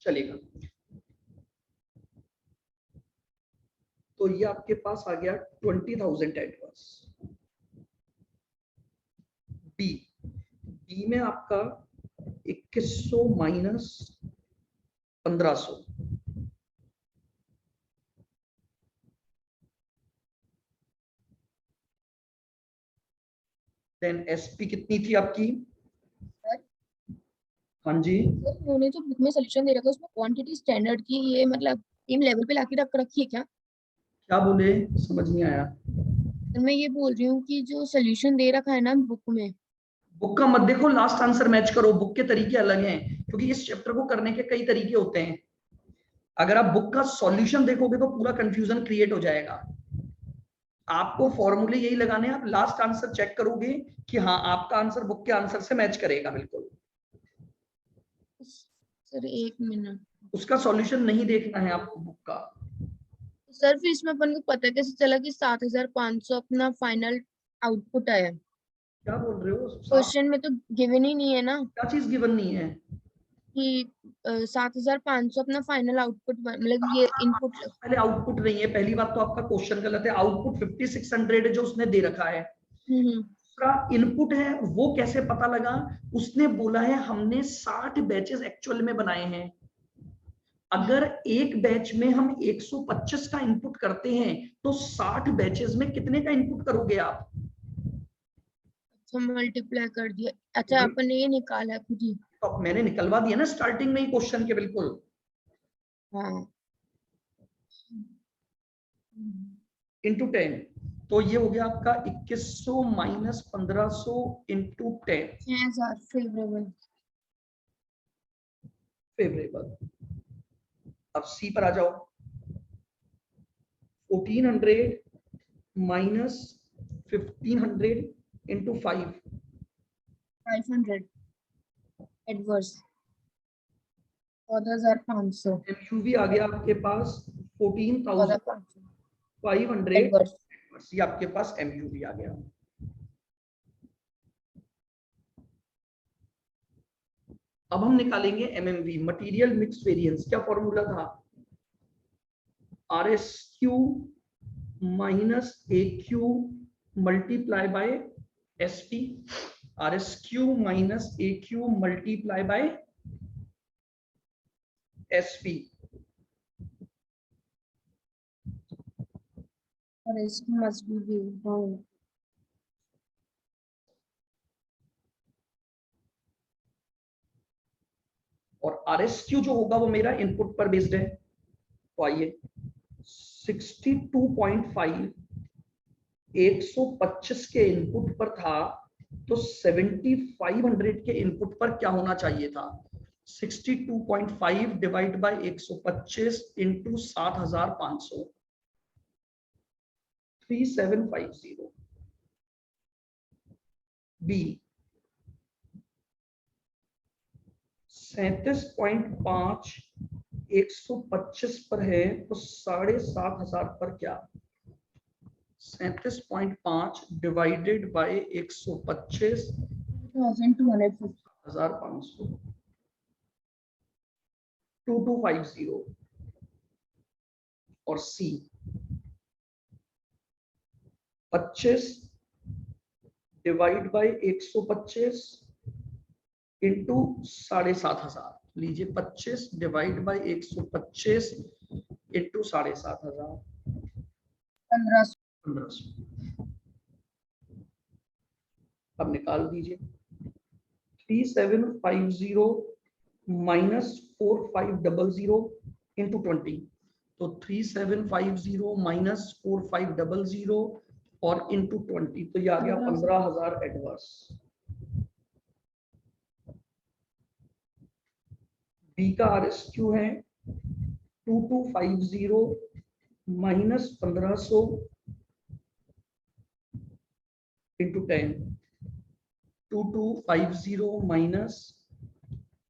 चलेगा। तो ये आपके पास आ गया 20,000 एडवर्स। बी में आपका 2100 माइनस 1500, देन एसपी कितनी थी आपकी? हाँ जी, उन्होंने जो बुक में सॉल्यूशन दे रखा है उसमें क्वांटिटी स्टैंडर्ड की ये मतलब सेम लेवल पे लाके रख रखी है क्या? क्या बोले, समझ नहीं आया। तो मैं ये बोल रही हूँ कि जो सॉल्यूशन दे रखा है ना बुक में, बुक का मत देखो, लास्ट आंसर मैच करो। बुक के तरीके अलग हैं, क्योंकि इस चैप्टर को करने के कई तरीके होते हैं। अगर आप बुक का सॉल्यूशन देखोगे तो पूरा कंफ्यूजन क्रिएट हो जाएगा। आपको फॉर्मूले यही लगाने हैं, आप लास्ट आंसर चेक करोगे कि हाँ आपका आंसर बुक के आंसर से मैच करेगा बिल्कुल। सर एक मिनट, उसका सॉल्यूशन नहीं देखना है आपको बुक का। सर फिर इसमें अपन को पता कैसे चला कि 7,500 अपना फाइनल आउटपुट आया? क्या बोल रहे हो साहब? क्वेश्चन में तो गिवन ही नहीं है ना क्या चीज गिवन नहीं है? कि 7,500 अपना फाइनल आउटपुट मतलब ये इनपुट। पहले आउटपुट नहीं है, पहली बात तो आपका क्वेश्चन गलत है। आउटपुट 5600 है जो उसने दे रखा है। हम्म। दूसरा इनपुट है, वो कैसे पता लगा? उसने बोला है हमने 60 बैचेस एक्चुअल में बनाए हैं। अगर एक बैच में हम 125 का इनपुट करते हैं तो 60 बैचेस में कितने का इनपुट करोगे आप? अच्छा मल्टीप्लाई कर दिया। अच्छा अपन ने ये निकाला है खुद ही। तो अब मैंने निकलवा दिया ना स्टार्टिंग में ही क्वेश्चन के बिल्कुल। हाँ। इंटू 10, तो ये हो गया आपका 2100 माइनस 1500 इंटू 10 6,000 फेवरेबल। फेवरेबल। अब सी पर आ जाओ। 1400 माइनस 1500 इंटू 5 500 एडवर्स 14,500 एमयूवी आ गया आपके पास 14,500 एडवर्स। ये आपके पास एमयूवी आ गया। अब हम निकालेंगे एमएमवी, मटेरियल मिक्स वेरिएंस। क्या फॉर्मूला था? Are S Q minus A Q multiply by S P. Are S Q minus A Q multiply by S P. और इसकी मस्ट बी डाउन। और आर एस क्यू जो होगा वो मेरा input पर बेस्ड है। तो आइए 62.5 125 के इनपुट पर था, तो 7500 के इनपुट पर क्या होना चाहिए था? 62.5 डिवाइड बाय 125 इंटू 7500 3750। बी 37.5 125 पर है तो 7500 पर क्या? 37.5 डिवाइडेड बाय 125 2250 1500 2250। और सी 25 डिवाइड बाय 125 इंटू 7500। लीजिए 25 डिवाइड बाय 125 इंटू 7500 1500। 1500। अब निकाल दीजिए 3750 माइनस 4500 इंटू 20, तो 3750 माइनस 4500 और इंटू 20, तो ये आ गया 15,000 एडवर्स। बी का आर एस क्यू है 2250 minus 1500 into 10, 2250 minus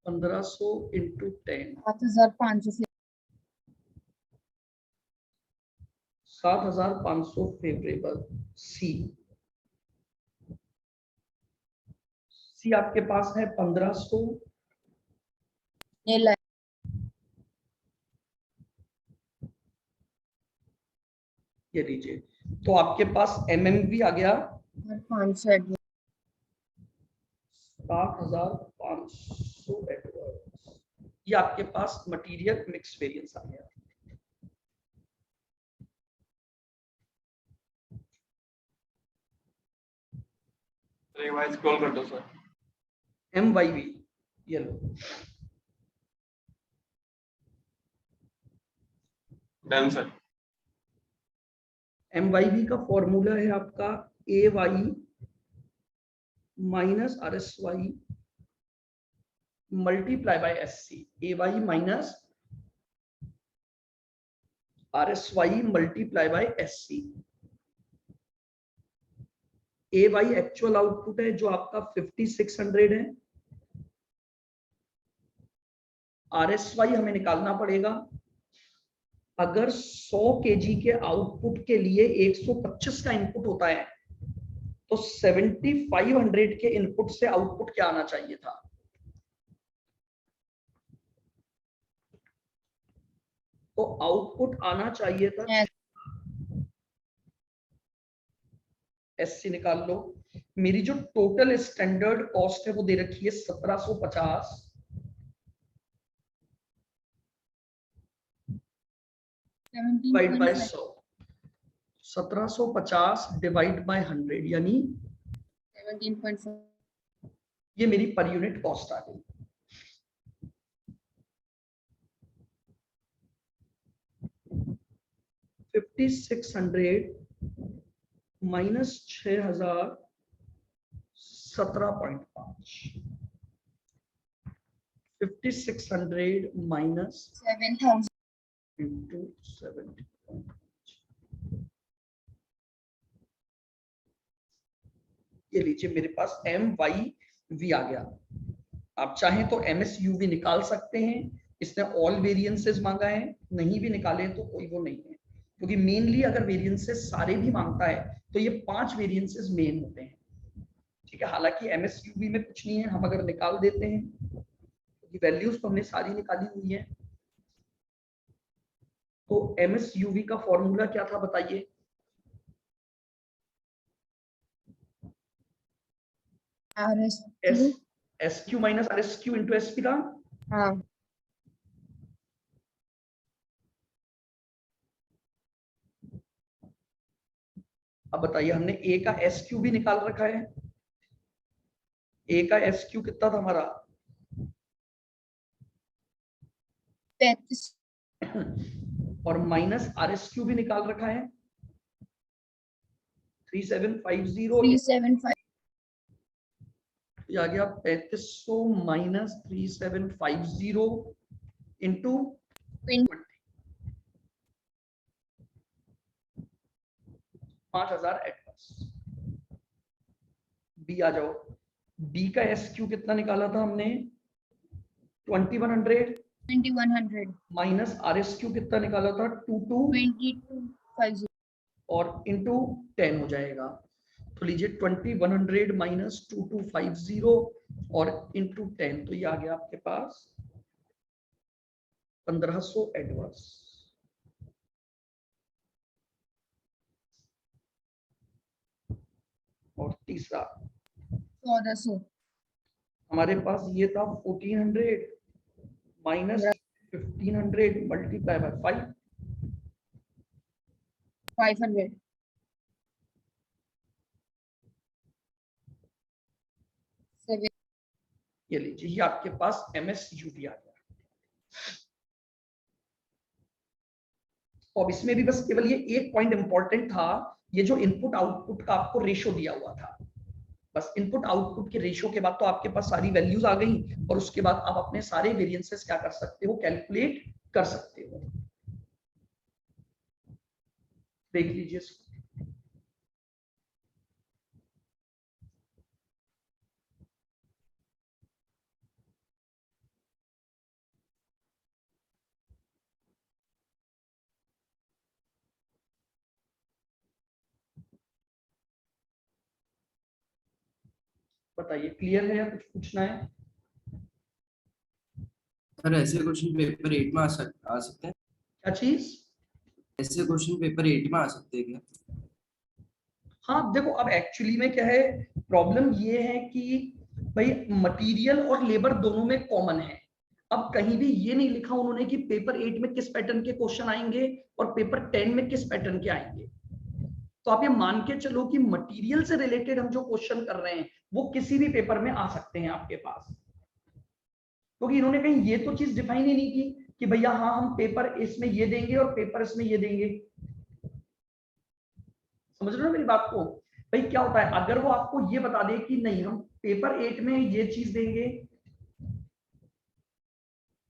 1500 into 10 7,500 7500 favourable. C C आपके पास है 1500 ये ये लीजिए, तो आपके पास MMV आ गया 500 60,500 एडवर्ड्स। ये आपके पास मटेरियल मिक्स वेरिएंस आ गया। एक बार स्क्रॉल कर दो सर। MYV ये लो, डन सर। MYV का फॉर्मूला है आपका AY minus RSY multiply by SC। AY minus RSY multiply by SC। AY actual output है जो आपका 5600 है। RSY हमें निकालना पड़ेगा। अगर 100 kg के आउटपुट के लिए 125 का इनपुट होता है तो 7500 के इनपुट से आउटपुट क्या आना चाहिए था? तो आउटपुट आना चाहिए था SC निकाल लो। मेरी जो टोटल स्टैंडर्ड कॉस्ट है वो दे रखी है 1750 डिवाइड बाय 100। 1750 डिवाइड बाय 100 यानी 17.4 ये मेरी पर यूनिट कॉस्ट आ गई। $5600 माइनस 6000 17.5। 5600 minus 7,000 into 70.5। ये लीजिए मेरे पास MYV आ गया। आप चाहें तो MSUV निकाल सकते हैं। इसने ऑल वेरिएंसेस मांगा है, नहीं भी निकाले तो कोई वो नहीं है, क्योंकि मेनली अगर वेरिएंसेस सारे भी मांगता है तो ये 5 वेरिएंसेस मेन होते हैं। ठीक है, हालांकि MSUV में कुछ नहीं है, हम अगर निकाल देते हैं क्योंकि वैल्यूज तो हमने सारी निकाली हुई है। तो MSUV का फॉर्मूला क्या था बताइए? SQ minus RSQ into SP था। हाँ अब बताइए, हमने A का SQ भी निकाल रखा है। A का SQ कितना था हमारा? 35 और माइनस RSQ भी निकाल रखा है 3750। 375 ये आ गया 3500 माइनस 3750 इंटू 5000 एडवर्स। B आ जाओ। B का SQ कितना निकाला था हमने? 2100 माइनस RSQ कितना निकाला था? 2250 और इंटू 10 हो जाएगा। तो लीजिए 2100 माइनस 2250 और इंटू 10, तो ये आ गया आपके पास 1500 एडवर्स। और तीसरा 1400 हमारे पास ये था 1400 माइनस 1500 मल्टीप्लाई बाय 500 7 ये लीजिए, ये आपके पास MSUV आ गया। अब इसमें भी बस केवल ये एक पॉइंट इंपॉर्टेंट था, ये जो इनपुट आउटपुट का आपको रेशो दिया हुआ था। बस इनपुट आउटपुट के रेशो के बाद तो आपके पास सारी वैल्यूज आ गई और उसके बाद आप अपने सारे वेरिएंसेस क्या कर सकते हो? कैलकुलेट कर सकते हो। देख लीजिए इसको। बताइए क्लियर है या कुछ पूछना है? सर ऐसे क्वेश्चन पेपर 8 में आ सकते हैं? क्या चीज? ऐसे क्वेश्चन पेपर 8 में आ सकते हैं क्या? हाँ देखो, अब एक्चुअली में क्या है, प्रॉब्लम ये है कि भाई मटेरियल और लेबर दोनों में कॉमन है। अब कहीं भी ये नहीं लिखा उन्होंने कि पेपर 8 में किस पैटर्न के क्वेश्चन आएंगे और पेपर 10 में किस पैटर्न के आएंगे। तो आप ये मान के चलो कि मटेरियल से रिलेटेड हम जो क्वेश्चन कर रहे हैं वो किसी भी पेपर में आ सकते हैं आपके पास, क्योंकि इन्होंने कहीं ये तो चीज डिफाइन ही नहीं की कि भैया हाँ हम पेपर इसमें ये देंगे और पेपर इसमें ये देंगे। समझ रहे हो मेरी बात को? भाई क्या होता है, अगर वो आपको ये बता दे कि नहीं हम पेपर 8 में ये चीज देंगे,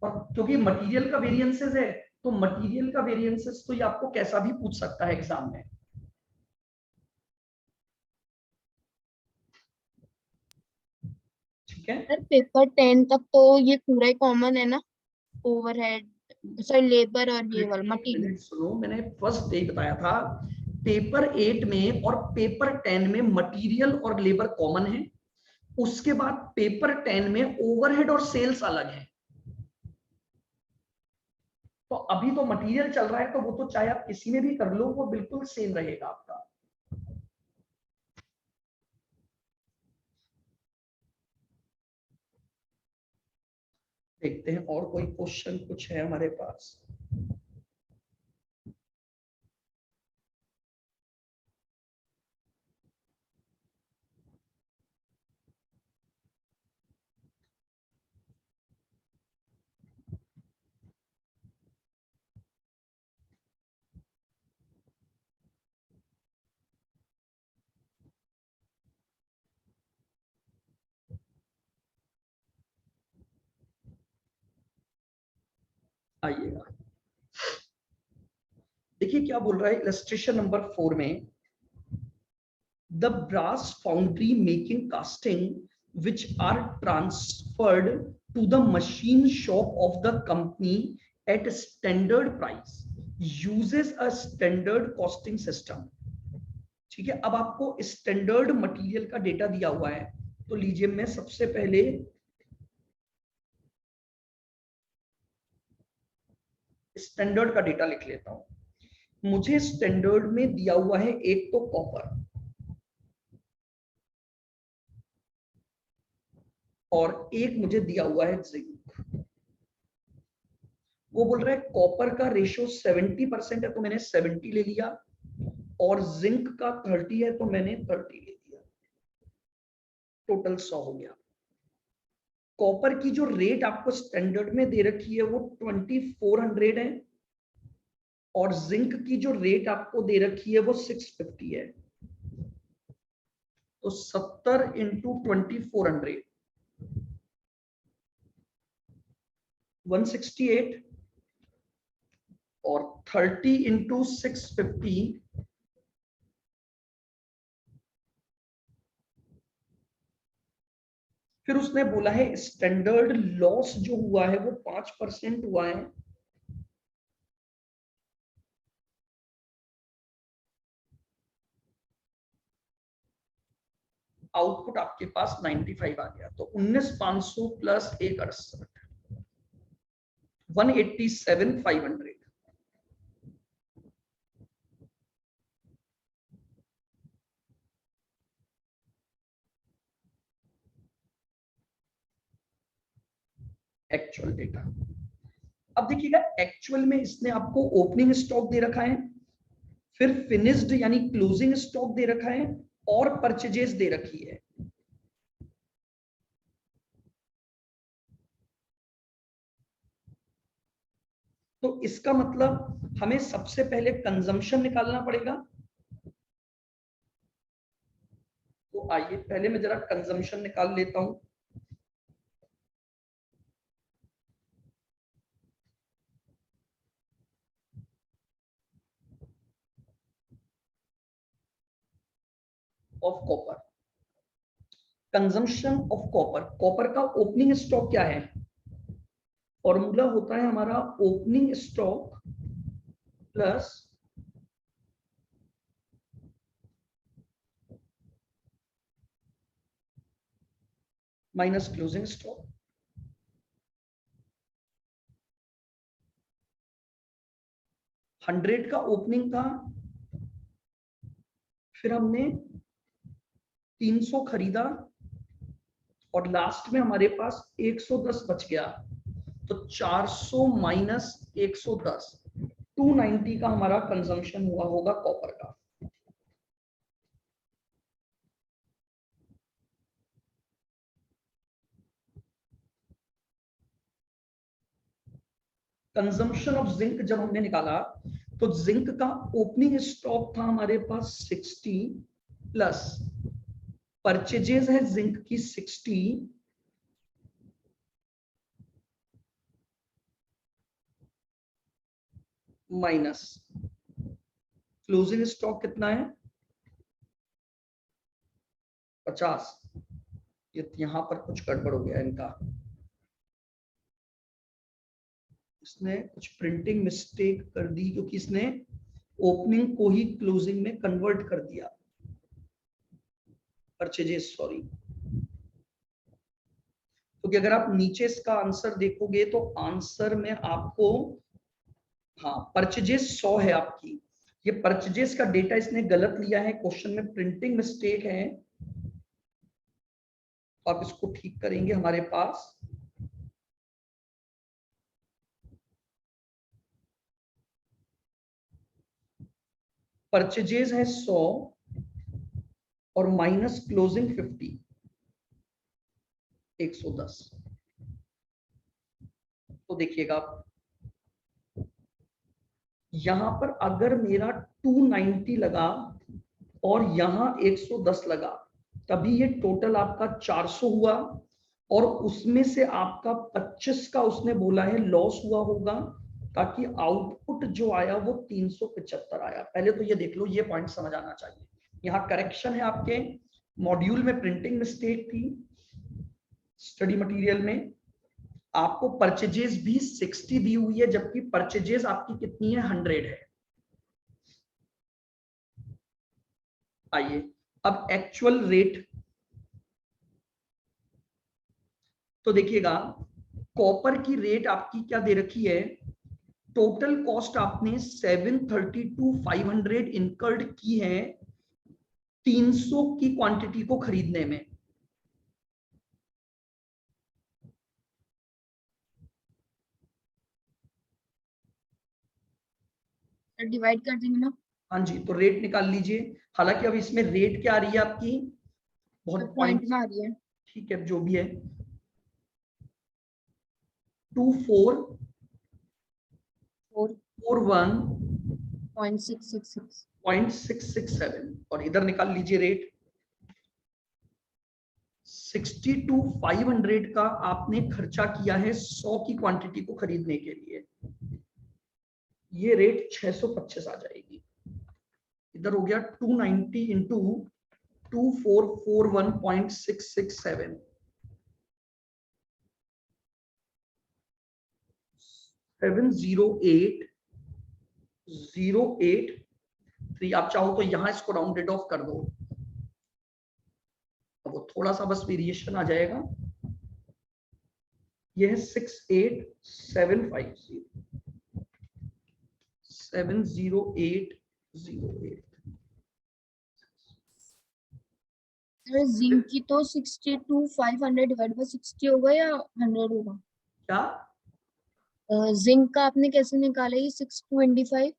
और क्योंकि मटेरियल का वेरिएंसेस है तो मटेरियल का वेरिएंसेस तो ये आपको कैसा भी पूछ सकता है एग्जाम में। ठीक है, सर पेपर 10 तक तो ये पूरा ही कॉमन है ना, ओवरहेड, सॉरी लेबर और ये वाला मटेरियल। सुनो, मैंने फर्स्ट डे बताया था पेपर 8 में और पेपर 10 में मटेरियल और लेबर कॉमन है, उसके बाद पेपर 10 में ओवरहेड और सेल्स अलग है। तो अभी तो मटेरियल चल रहा है तो वो तो चाहे आप किसी में भी कर लो वो बिल्कुल सेम रहेगा आपका। देखते हैं और कोई क्वेश्चन कुछ है हमारे पास। आइएगा, देखिए क्या बोल रहा है इलस्ट्रेशन नंबर 4 में, the brass foundry making casting which are transferred to the machine shop of the company at standard price uses a standard costing system। ठीक है, अब आपको स्टैंडर्ड मटेरियल का डेटा दिया हुआ है, तो लीजिए मैं सबसे पहले स्टैंडर्ड का डेटा लिख लेता हूं। मुझे स्टैंडर्ड में दिया हुआ है एक तो कॉपर और एक मुझे दिया हुआ है जिंक। वो बोल रहा है कॉपर का रेशियो 70% है तो मैंने 70 ले लिया, और जिंक का 30 है तो मैंने 30 ले लिया, टोटल 100 हो गया। कॉपर की जो रेट आपको स्टैंडर्ड में दे रखी है वो 2400 है, और जिंक की जो रेट आपको दे रखी है वो 650 है। तो 70 इंटू 2400 168, और 30 इंटू 650 फिर उसने बोला है स्टैंडर्ड लॉस जो हुआ है वो 5% हुआ है। आउटपुट आपके पास 95 आ गया, तो 19,500 प्लस 168 187,500। Actual data. अब देखिएगा एक्चुअल में इसने आपको ओपनिंग स्टॉक दे रखा है, फिर फिनिश्ड यानी क्लोजिंग स्टॉक दे रखा है, और परचेजेस दे रखी है। तो इसका मतलब हमें सबसे पहले कंजम्पशन निकालना पड़ेगा। तो आइए पहले मैं जरा कंजम्पशन निकाल लेता हूं। Of copper, consumption of copper, copper का ओपनिंग स्टॉक क्या है? फॉर्मूला होता है हमारा opening stock plus minus closing stock. 100 का ओपनिंग था, फिर हमने 300 खरीदा और लास्ट में हमारे पास 110 बच गया, तो 400 माइनस 110, 290 का हमारा कंजम्पशन हुआ होगा कॉपर का। कंजम्पशन ऑफ जिंक जब हमने निकाला तो जिंक का ओपनिंग स्टॉक था हमारे पास 60 प्लस परचेजेस है जिंक की 60 माइनस क्लोजिंग स्टॉक कितना है 50। यहां पर कुछ गड़बड़ हो गया इनका, इसने कुछ प्रिंटिंग मिस्टेक कर दी क्योंकि इसने ओपनिंग को ही क्लोजिंग में कन्वर्ट कर दिया, परचेजेस सॉरी। क्योंकि अगर आप नीचे इसका आंसर देखोगे तो आंसर में आपको, हाँ परचेजेस 100 है आपकी, ये परचेजेस का डेटा इसने गलत लिया है, क्वेश्चन में प्रिंटिंग मिस्टेक है, तो आप इसको ठीक करेंगे हमारे पास। परचेजेस है 100 और माइनस क्लोजिंग 50, 110। तो देखिएगा आप यहां पर अगर मेरा 290 लगा और यहां 110 लगा, तभी ये टोटल आपका 400 हुआ, और उसमें से आपका 25 का उसने बोला है लॉस हुआ होगा, ताकि आउटपुट जो आया वो 375 आया। पहले तो ये देख लो, ये पॉइंट समझ आना चाहिए। यहाँ करेक्शन है, आपके मॉड्यूल में प्रिंटिंग मिस्टेक थी, स्टडी मटेरियल में आपको परचेजेस भी 60 दी हुई है, जबकि परचेजेस आपकी कितनी है 100 है। आइए अब एक्चुअल रेट तो देखिएगा, कॉपर की रेट आपकी क्या दे रखी है, टोटल कॉस्ट आपने 732,500 इनकर्ड की है 300 की क्वांटिटी को खरीदने में। डिवाइड कर देंगे ना। हाँ जी, तो रेट निकाल लीजिए। हालांकि अब इसमें रेट क्या आ रही है आपकी, बहुत पॉइंट में आ रही है। ठीक है जो भी है, 2441.667 और इधर निकाल लीजिए रेट। 62,500 का आपने खर्चा किया है 100 की क्वांटिटी को खरीदने के लिए, ये रेट 625 आ जाएगी। इधर हो गया 290 इंटू 2441.667, 708,083। आप चाहो तो यहां इसको राउंडेड ऑफ कर दो, अब वो थोड़ा सा बस वेरिएशन आ जाएगा। ये है 68,750, 70808। जिंक की तो 62,500 डिवाइड बाय 60 होगा या 100 होगा? क्या जिंक का आपने कैसे निकाला ये 625?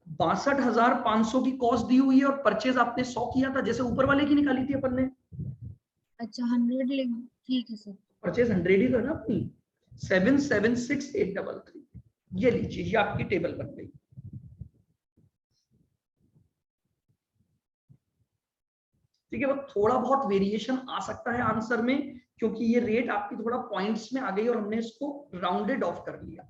62,500 की कॉस्ट दी हुई है और परचेज आपने 100 किया था, जैसे ऊपर वाले की निकाली थी अपन ने। अच्छा 100 ठीक है सर। परचेज 100 ही था ना अपनी, 776,833। ये लीजिए, ये आपकी टेबल बन गई। ठीक है, वो थोड़ा बहुत वेरिएशन आ सकता है आंसर में, क्योंकि ये रेट आपकी थोड़ा पॉइंट्स में आ गई और हमने इसको राउंडेड ऑफ कर लिया।